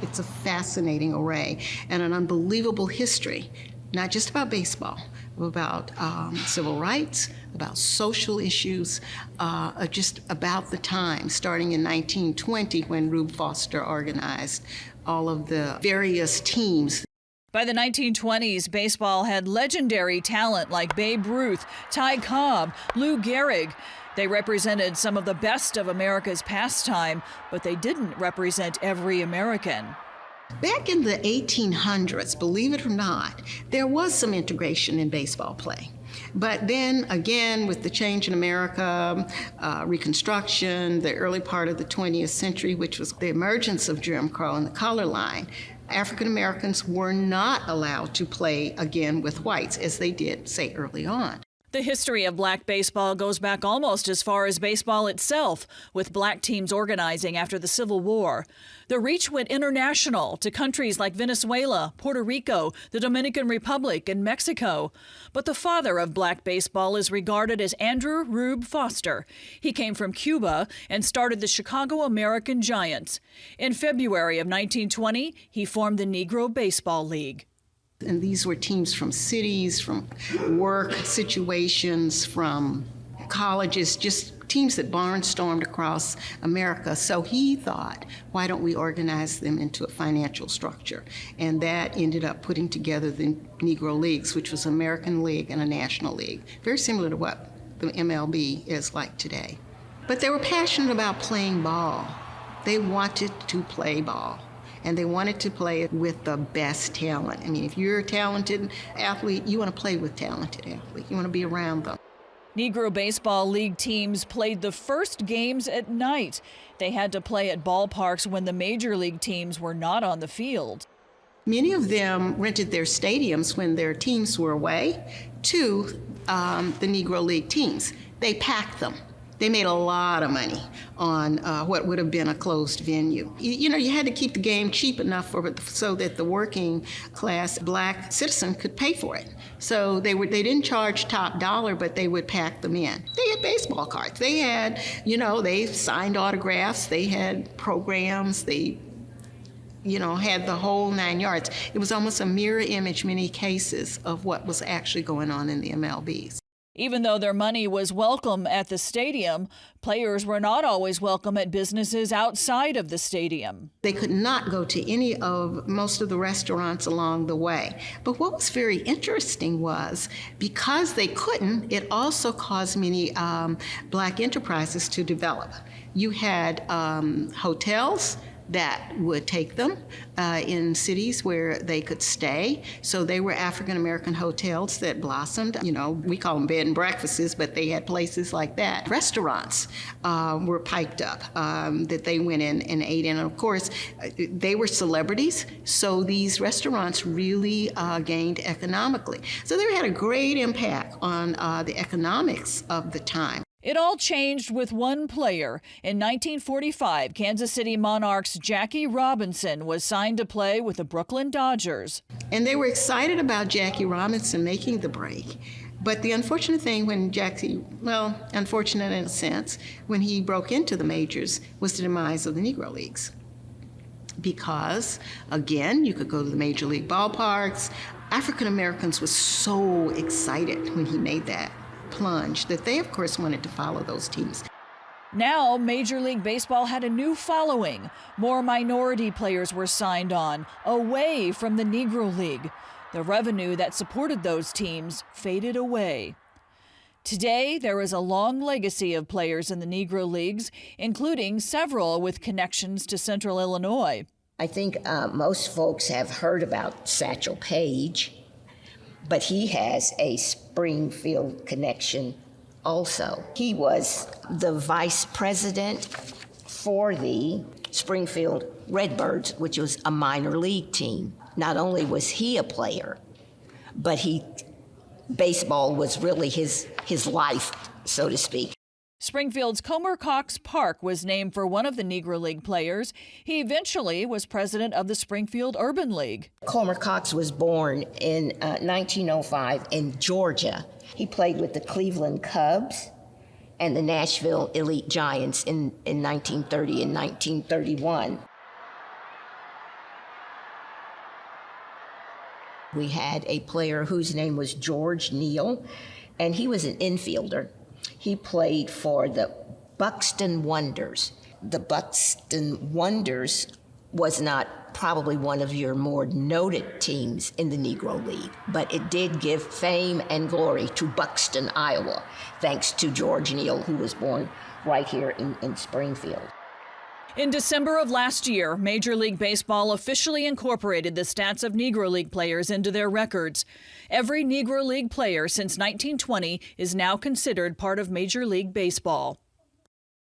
It's a fascinating array and an unbelievable history, not just about baseball, about civil rights, about social issues, just about the time, starting in 1920 when Rube Foster organized all of the various teams. By the 1920s, baseball had legendary talent like Babe Ruth, Ty Cobb, Lou Gehrig. They represented some of the best of America's pastime, but they didn't represent every American. Back in the 1800s, believe it or not, there was some integration in baseball play. But then again, with the change in America, Reconstruction, the early part of the 20th century, which was the emergence of Jim Crow and the color line, African Americans were not allowed to play again with whites as they did, say, early on. The history of black baseball goes back almost as far as baseball itself, with black teams organizing after the Civil War. The reach went international to countries like Venezuela, Puerto Rico, the Dominican Republic, and Mexico. But the father of black baseball is regarded as Andrew Rube Foster. He came from Cuba and started the Chicago American Giants. In February of 1920, he formed the Negro Baseball League. And these were teams from cities, from work situations, from colleges, just teams that barnstormed across America. So he thought, why don't we organize them into a financial structure? And that ended up putting together the Negro Leagues, which was an American League and a National League, very similar to what the MLB is like today. But they were passionate about playing ball. They wanted to play ball. And they wanted to play it with the best talent. I mean, if you're a talented athlete, you want to play with talented athletes. You want to be around them. Negro Baseball League teams played the first games at night. They had to play at ballparks when the Major League teams were not on the field. Many of them rented their stadiums when their teams were away to the Negro League teams. They packed them. They made a lot of money on what would have been a closed venue. You know, you had to keep the game cheap enough so that the working class black citizen could pay for it. So they didn't charge top dollar, but they would pack them in. They had baseball cards. They had, they signed autographs. They had programs. They, had the whole 9 yards. It was almost a mirror image, many cases, of what was actually going on in the MLBs. Even though their money was welcome at the stadium, players were not always welcome at businesses outside of the stadium. They could not go to most of the restaurants along the way. But what was very interesting was, because they couldn't, it also caused many black enterprises to develop. You had hotels that would take them in cities where they could stay. So they were African-American hotels that blossomed. We call them bed and breakfasts, but they had places like that. Restaurants were piped up that they went in and ate in. And of course, they were celebrities, so these restaurants really gained economically. So they had a great impact on the economics of the time. It all changed with one player. In 1945, Kansas City Monarchs' Jackie Robinson was signed to play with the Brooklyn Dodgers. And they were excited about Jackie Robinson making the break. But the unfortunate thing when unfortunate in a sense, when he broke into the majors was the demise of the Negro Leagues. Because, again, you could go to the major league ballparks. African Americans were so excited when he made that plunge that they, of course, wanted to follow those teams. Now, Major League Baseball had a new following. More minority players were signed on, away from the Negro League. The revenue that supported those teams faded away. Today, there is a long legacy of players in the Negro Leagues, including several with connections to Central Illinois. I think most folks have heard about Satchel Paige, but he has a Springfield connection also. He was the vice president for the Springfield Redbirds, which was a minor league team. Not only was he a player, but baseball was really his life, so to speak. Springfield's Comer Cox Park was named for one of the Negro League players. He eventually was president of the Springfield Urban League. Comer Cox was born in 1905 in Georgia. He played with the Cleveland Cubs and the Nashville Elite Giants in 1930 and 1931. We had a player whose name was George Neal, and he was an infielder. He played for the Buxton Wonders. The Buxton Wonders was not probably one of your more noted teams in the Negro League, but it did give fame and glory to Buxton, Iowa, thanks to George Neal, who was born right here in Springfield. In December of last year, Major League Baseball officially incorporated the stats of Negro League players into their records. Every Negro League player since 1920 is now considered part of Major League Baseball.